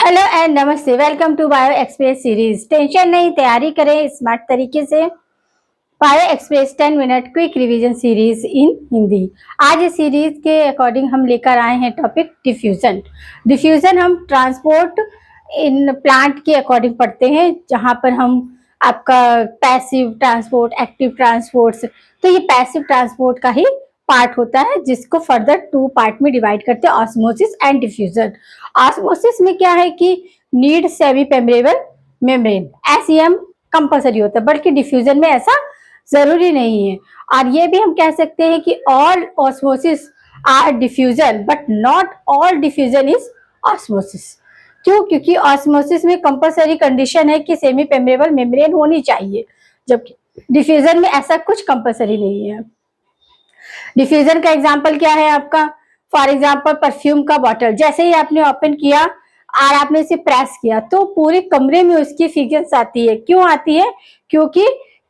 Hello and नमस्ते। Welcome to bio express series. Tension नहीं, तैयारी करें स्मार्ट तरीके से। Bio express 10 minute quick revision series in Hindi. आज इस सीरीज के अकॉर्डिंग हम लेकर आए हैं टॉपिक डिफ्यूजन। डिफ्यूजन हम ट्रांसपोर्ट इन प्लांट के अकॉर्डिंग पढ़ते हैं, जहां पर हम आपका पैसिव ट्रांसपोर्ट, एक्टिव ट्रांसपोर्ट्स, तो ये पैसिव ट्रांसपोर्ट का ही पार्ट होता है, जिसको फर्दर 2 पार्ट में डिवाइड करते हैं, ऑस्मोसिस एंड डिफ्यूजन। ऑस्मोसिस में क्या है कि need semi permeable membrane, SEM compulsory होता है, बल्कि डिफ्यूजन में ऐसा जरूरी नहीं है। और ये भी हम कह सकते हैं कि all osmosis are diffusion but not all diffusion is osmosis. क्यों? क्योंकि ऑस्मोसिस में कंपलसरी कंडीशन है कि सेमी पेम्ब्रेबल मेम्ब्रेन होनी चाहिए, जबकि डिफ्यूजन में ऐसा कुछ कंपलसरी नहीं है। डिफ्यूजन का एग्जाम्पल क्या है आपका? फॉर एग्जाम्पल परफ्यूम का बॉटल, जैसे ही आपने ओपन किया और आपने इसे प्रेस किया तो पूरे कमरे में उसकी फ्रेग्रेंस आती है। क्यों आती है? क्योंकि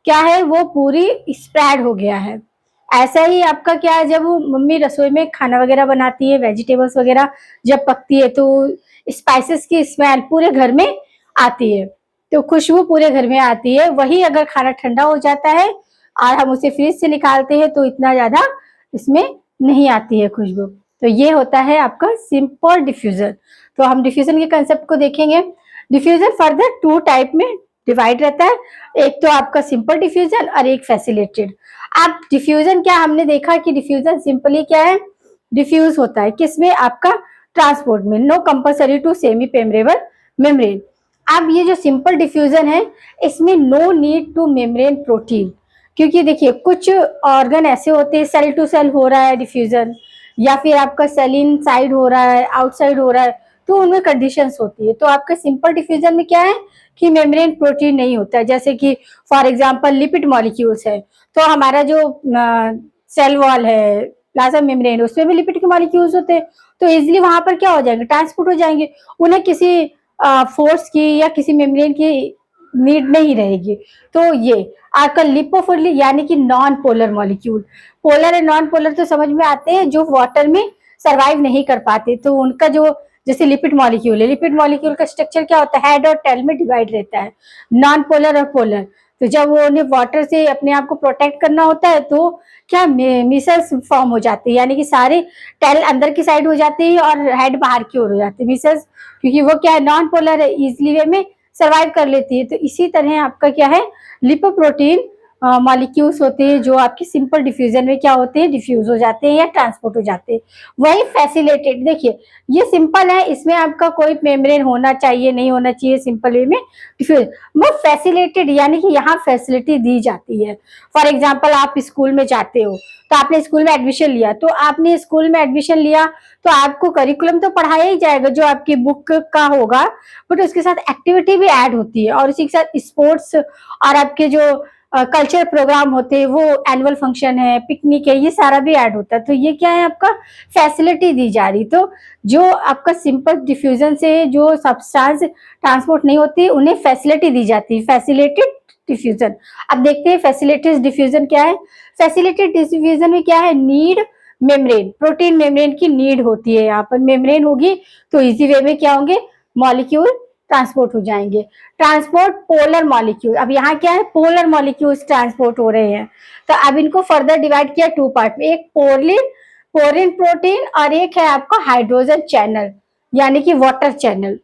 क्या है, वो पूरी स्प्रेड हो गया है। ऐसा ही आपका क्या है, जब वो मम्मी रसोई में खाना वगैरह बनाती है, वेजिटेबल्स वगैरह जब पकती है तो स्पाइसेस की स्मेल पूरे घर में आती है, तो खुशबू पूरे घर में आती है। वही अगर खाना ठंडा हो जाता है और हम उसे फ्रिज से निकालते हैं तो इतना ज्यादा इसमें नहीं आती है खुशबू। तो ये होता है आपका सिंपल डिफ्यूजन। तो हम डिफ्यूजन के कंसेप्ट को देखेंगे। डिफ्यूजन फर्दर 2 टाइप में डिवाइड रहता है, एक तो आपका सिंपल डिफ्यूजन और एक फैसिलिटेड। अब डिफ्यूजन क्या, हमने देखा कि डिफ्यूजन सिंपली क्या है, डिफ्यूज होता है किसमें? आपका ट्रांसपोर्ट में, no compulsory to semi permeable membrane. अब ये जो सिंपल डिफ्यूजन है, इसमें no need to membrane protein, क्योंकि देखिए कुछ ऑर्गन ऐसे होते हैं सेल टू सेल हो रहा है डिफ्यूजन, या फिर आपका सेल इन साइड हो रहा है, आउटसाइड हो रहा है, तो उनमें कंडीशंस होती है। तो आपका सिंपल डिफ्यूजन में क्या है कि मेम्ब्रेन प्रोटीन नहीं होता है। जैसे कि फॉर एग्जांपल लिपिड मॉलिक्यूल्स है, तो हमारा जो सेल वॉल है, प्लाज्मा मेम्ब्रेन, उसमें भी लिपिड के मॉलिक्यूल्स होते हैं, तो इजिली वहां पर क्या हो जाएंगे, ट्रांसपोर्ट हो जाएंगे। उन्हें किसी फोर्स की या किसी मेम्ब्रेन की नीड नहीं रहेगी। तो ये आपका लिपोफिलिक यानी कि non polar molecule, polar and non polar तो समझ में आते हैं, जो वाटर में सरवाइव नहीं कर पाते, तो उनका जो जैसे लिपिड मॉलिक्यूल है, लिपिड मॉलिक्यूल का स्ट्रक्चर क्या होता है, हेड और टेल में डिवाइड रहता है, नॉन पोलर और पोलर। तो जब वो उन्हें वाटर से अपने आप को प्रोटेक्ट करना होता है तो क्या मिसल्स फॉर्म हो जाती है, यानी कि सारे टेल अंदर की साइड हो जाती है और हेड बाहर की ओर हो जाती है मिसल्स, क्योंकि वो क्या है, नॉन पोलर है, इजिली वे में सर्वाइव कर लेती है। तो इसी तरह आपका क्या है, लिपोप्रोटीन मॉलिक्यूल्स होते हैं जो आपकी सिंपल डिफ्यूजन में क्या होते हैं, डिफ्यूज हो जाते हैं या ट्रांसपोर्ट हो जाते हैं। वही फैसिलिटेट, देखिए ये सिंपल है, इसमें आपका कोई मेम्ब्रेन होना चाहिए नहीं होना चाहिए, सिंपल वे में डिफ्यूज। वो फैसिलिटेड यानी कि यहाँ फैसिलिटी दी जाती है। फॉर एग्जाम्पल आप स्कूल में जाते हो, तो आपने स्कूल में एडमिशन लिया, तो आपने स्कूल में एडमिशन लिया तो आपको करिकुलम तो पढ़ाया ही जाएगा जो आपकी बुक का होगा, बट उसके साथ एक्टिविटी भी ऐड होती है, और उसी के साथ स्पोर्ट्स और आपके जो कल्चर प्रोग्राम होते हैं, वो एनुअल फंक्शन है, पिकनिक है, ये सारा भी ऐड होता है। तो ये क्या है, आपका फैसिलिटी दी जा रही। तो जो आपका सिंपल डिफ्यूजन से जो सब्सटेंस ट्रांसपोर्ट नहीं होती, उन्हें फैसिलिटी दी जाती है, फैसिलिटेड डिफ्यूजन। अब देखते हैं फैसिलिटेड डिफ्यूजन क्या है। फैसिलिटेड डिफ्यूजन में क्या है, नीड मेम्ब्रेन, प्रोटीन मेम्ब्रेन की नीड होती है। यहाँ पर मेम्ब्रेन होगी तो इजी वे में क्या होंगे, मॉलिक्यूल ट्रांसपोर्ट हो जाएंगे। ट्रांसपोर्ट पोलर मॉलिक्यूल, अब यहाँ क्या है, पोलर मॉलिक्यूल्स ट्रांसपोर्ट हो रहे हैं। तो अब इनको फर्दर डिवाइड किया 2 पार्ट में, एक पोरिन प्रोटीन और एक है आपका हाइड्रोजन चैनल यानी कि वाटर चैनल।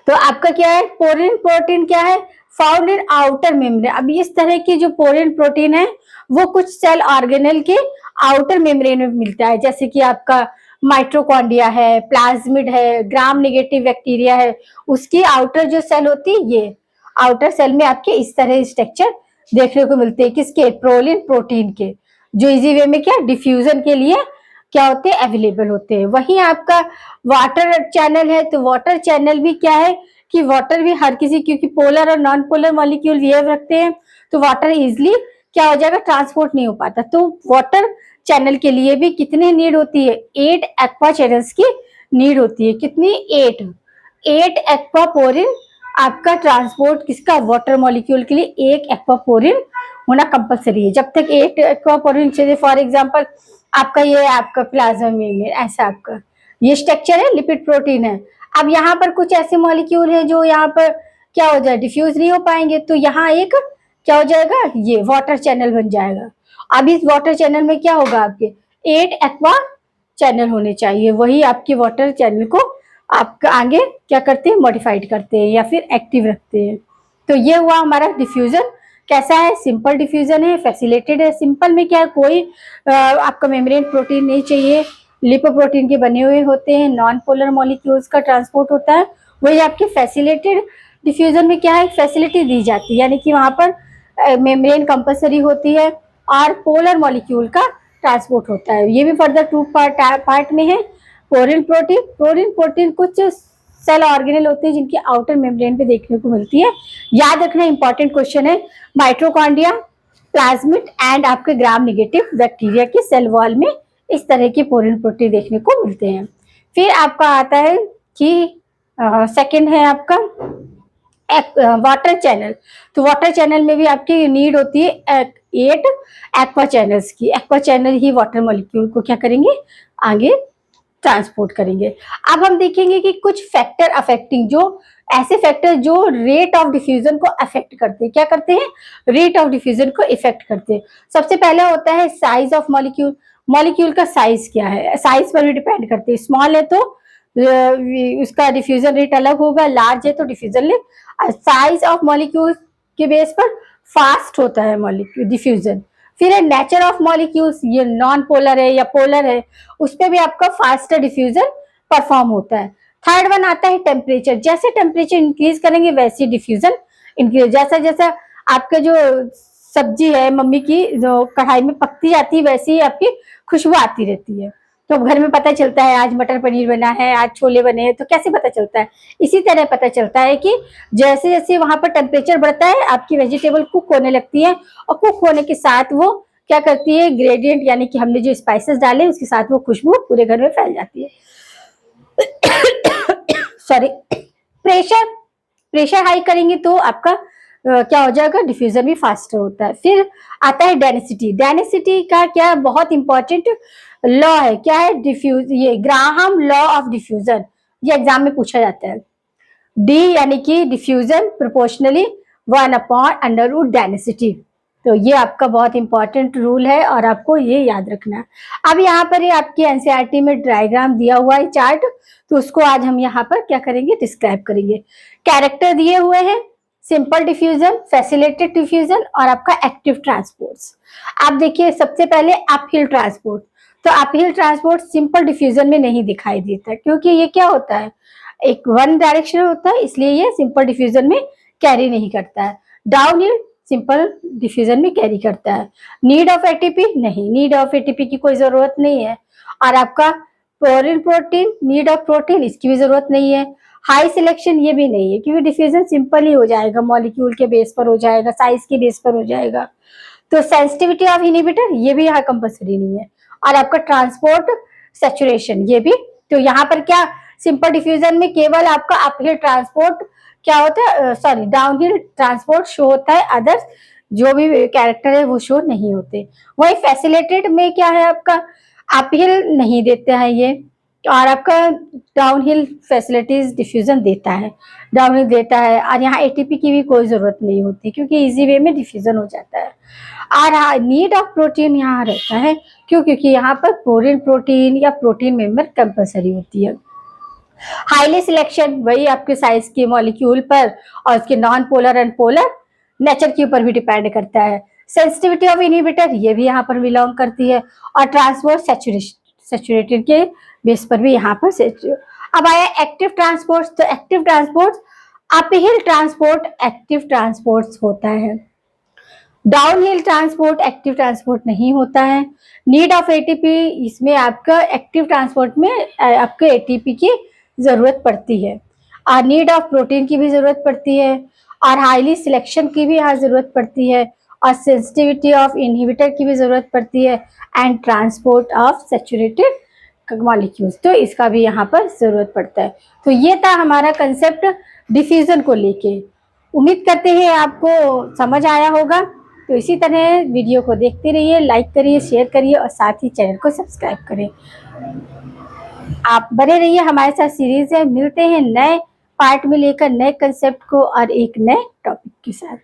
तो आपका क्या है, पोरिन प्रोटीन क्या है, फाउंड इन आउटर मेम्ब्रेन। अब इस तरह की जो पोरिन प्रोटीन है वो कुछ सेल ऑर्गेनेल के आउटर मेम्ब्रेन में मिलता है, जैसे कि आपका माइट्रोकॉन्ड्रिया है, प्लाज्मिड है, ग्राम नेगेटिव बैक्टीरिया है, उसकी आउटर जो सेल होती है, ये आउटर सेल में आपके इस तरह स्ट्रक्चर देखने को मिलते हैं, किसके, प्रोलिन प्रोटीन के, जो इजी वे में क्या डिफ्यूजन के लिए क्या होते हैं, अवेलेबल होते हैं। वही आपका वाटर चैनल है, तो वाटर चैनल भी क्या है कि वाटर भी हर किसी, क्योंकि पोलर और नॉन पोलर मॉलिक्यूल बिहेव रखते हैं, तो वाटर इजिली क्या हो जाएगा, ट्रांसपोर्ट नहीं हो पाता। तो वाटर चैनल के लिए भी कितनी नीड होती है, 8 एक्वा चैनल्स की नीड होती है। कितनी, 8 एक्वापोरिन आपका ट्रांसपोर्ट किसका, वाटर मॉलिक्यूल के लिए 1 एक्वापोरिन होना कंपलसरी है। जब तक 8 एक्वापोरिन चाहिए, फॉर एग्जांपल आपका ये आपका प्लाज्मा मेम्ब्रेन, ऐसा आपका ये स्ट्रक्चर है, लिपिड प्रोटीन है। अब यहाँ पर कुछ ऐसे मॉलिक्यूल है जो यहाँ पर क्या हो जाए, डिफ्यूज नहीं हो पाएंगे, तो यहाँ एक क्या हो जाएगा, ये वाटर चैनल बन जाएगा। अब इस वाटर चैनल में क्या होगा, आपके 8 एक्वा चैनल होने चाहिए, वही आपके वाटर चैनल को आपका आगे क्या करते हैं, मॉडिफाइड करते हैं या फिर एक्टिव रखते हैं। तो ये हुआ हमारा डिफ्यूजन। कैसा है, सिंपल डिफ्यूजन है, फैसिलिटेड है। सिंपल में क्या है, कोई आपका मेम्ब्रेन प्रोटीन नहीं चाहिए, लिपोप्रोटीन के बने हुए होते हैं, नॉन पोलर मॉलिक्यूल्स का ट्रांसपोर्ट होता है। वही आपके फैसिलिटेड डिफ्यूजन में क्या है, फैसिलिटी दी जाती है, यानी कि वहां पर मेम्ब्रेन कंपलसरी होती है और पोलर मॉलिक्यूल का ट्रांसपोर्ट होता है। ये भी फर्दर टू पार्ट में है। पोरिन प्रोटीन, पोरिन प्रोटीन कुछ सेल ऑर्गेनेल होते हैं जिनकी आउटर मेम्ब्रेन पे देखने को मिलती है। याद रखना, इंपॉर्टेंट क्वेश्चन है। माइटोकॉन्ड्रिया, प्लाज्मिड एंड आपके ग्राम नेगेटिव बैक्टीरिया के सेल वॉल में इस तरह के पोरिन प्रोटीन देखने को मिलते हैं। फिर आपका आता है कि सेकंड है आपका वाटर चैनल। तो वाटर चैनल में भी आपकी नीड होती है 8 एक्वा चैनल्स की। एक्वा चैनल ही वाटर मॉलिक्यूल को क्या करेंगे, आगे ट्रांसपोर्ट करेंगे। अब हम देखेंगे कि कुछ फैक्टर अफेक्टिंग, जो ऐसे फैक्टर जो रेट ऑफ डिफ्यूजन को अफेक्ट करते हैं, क्या करते हैं, रेट ऑफ डिफ्यूजन को इफेक्ट करते हैं। सबसे पहले होता है साइज ऑफ मॉलिक्यूल। मॉलिक्यूल का साइज क्या है, साइज पर भी डिपेंड करते हैं। स्मॉल है तो उसका डिफ्यूजन रेट अलग होगा, लार्ज है तो diffusion rate. Size of molecule के बेस पर फास्ट होता है मॉलिक्यूल डिफ्यूजन। फिर है नेचर ऑफ मॉलिक्यूल्स, ये नॉन पोलर है या पोलर है, उस पर भी आपका फास्टर डिफ्यूजन परफॉर्म होता है। थर्ड वन आता है टेम्परेचर। जैसे टेम्परेचर इंक्रीज करेंगे वैसे डिफ्यूजन इंक्रीज, जैसा जैसा आपका जो सब्जी है मम्मी की जो कढ़ाई में पकती जाती है वैसे ही आपकी खुशबू आती रहती है। तो घर में पता चलता है आज मटर पनीर बना है, आज छोले बने हैं, तो कैसे पता चलता है, इसी तरह पता चलता है कि जैसे जैसे वहां पर टेम्परेचर बढ़ता है आपकी वेजिटेबल कुक होने लगती है, और कुक होने के साथ वो क्या करती है, ग्रेडियंट यानी कि हमने जो स्पाइसेस डाले उसके साथ वो खुशबू पूरे घर में फैल जाती है। सॉरी, प्रेशर हाई करेंगे तो आपका क्या हो जाएगा, डिफ्यूजन भी फास्टर होता है। फिर आता है डेंसिटी। डेंसिटी का क्या बहुत इंपॉर्टेंट लॉ है, क्या है, डिफ्यूज, ये ग्राहम लॉ ऑफ डिफ्यूजन, ये एग्जाम में पूछा जाता है। डी यानी कि डिफ्यूजन प्रोपोर्शनली 1/√, डेंसिटी। तो ये आपका बहुत इंपॉर्टेंट रूल है और आपको ये याद रखना है। अब यहाँ पर ये आपकी एनसीईआरटी में डायग्राम दिया हुआ है चार्ट, तो उसको आज हम यहाँ पर क्या करेंगे, डिस्क्राइब करेंगे। कैरेक्टर दिए हुए हैं, सिंपल डिफ्यूजन, फैसिलिटेड डिफ्यूजन और आपका एक्टिव ट्रांसपोर्ट्स। आप देखिए सबसे पहले अपहिल ट्रांसपोर्ट। तो अपहिल ट्रांसपोर्ट सिंपल डिफ्यूजन में नहीं दिखाई देता क्योंकि ये क्या होता है, एक वन डायरेक्शन होता है, इसलिए ये सिंपल डिफ्यूजन में कैरी नहीं करता है। डाउनहिल सिंपल डिफ्यूजन में कैरी करता है। नीड ऑफ एटीपी, नहीं, नीड ऑफ एटीपी की कोई जरूरत नहीं है। और आपका porin protein, need of protein, इसकी भी जरूरत नहीं है। हाई सिलेक्शन, ये भी नहीं है क्योंकि डिफ्यूजन सिंपल ही हो जाएगा, मॉलिक्यूल के बेस पर हो जाएगा, साइज के बेस पर हो जाएगा। तो सेंसिटिविटी ऑफ इनहिबिटर, ये भी यहाँ कंपल्सरी नहीं है। और आपका ट्रांसपोर्ट सैचुरेशन, ये भी, तो यहाँ पर क्या, सिंपल डिफ्यूजन में केवल आपका अपहिल ट्रांसपोर्ट क्या होता है, सॉरी डाउनहिल ट्रांसपोर्ट शो होता है, अदर्स जो भी कैरेक्टर है वो शो नहीं होते। वही फैसिलिटेड में क्या है, आपका अपहिल नहीं देते हैं ये, और आपका डाउनहिल फैसिलिटीज डिफ्यूजन देता है, डाउनहिल देता है। और यहाँ एटीपी की भी कोई जरूरत नहीं होती क्योंकि इजी वे में डिफ्यूजन हो जाता है। और नीड ऑफ प्रोटीन यहाँ रहता है, क्यों, क्योंकि यहाँ पर पोरिन प्रोटीन या प्रोटीन मेंबर कंपलसरी होती है। हाईली सिलेक्शन, वही आपके साइज के मॉलिक्यूल पर और उसके non polar and polar nature के ऊपर भी डिपेंड करता है। सेंसिटिविटी ऑफ इनहिबिटर, ये भी यहाँ पर बिलोंग करती है। और ट्रांसपोर्ट सैचुरेटेड के बेस पर भी यहाँ पर अब आया एक्टिव ट्रांसपोर्ट। तो active transport uphill transport active transport होता है, डाउनहिल ट्रांसपोर्ट एक्टिव ट्रांसपोर्ट नहीं होता है। नीड ऑफ एटीपी, इसमें आपका एक्टिव ट्रांसपोर्ट में आपके एटीपी की जरूरत पड़ती है, और नीड ऑफ प्रोटीन की भी जरूरत पड़ती है, और हाईली सिलेक्शन की भी यहाँ जरूरत पड़ती है, और सेंसिटिविटी ऑफ इनहिबिटर की भी जरूरत पड़ती है, and transport of saturated molecules, तो इसका भी यहाँ पर जरूरत पड़ता है। तो ये था हमारा कंसेप्ट डिफ्यूजन को लेके। उम्मीद करते हैं आपको समझ आया होगा। तो इसी तरह वीडियो को देखते रहिए, लाइक करिए, शेयर करिए और साथ ही चैनल को सब्सक्राइब करें। आप बने रहिए हमारे साथ सीरीज है। मिलते हैं नए पार्ट में लेकर नए कंसेप्ट को और एक नए टॉपिक के साथ।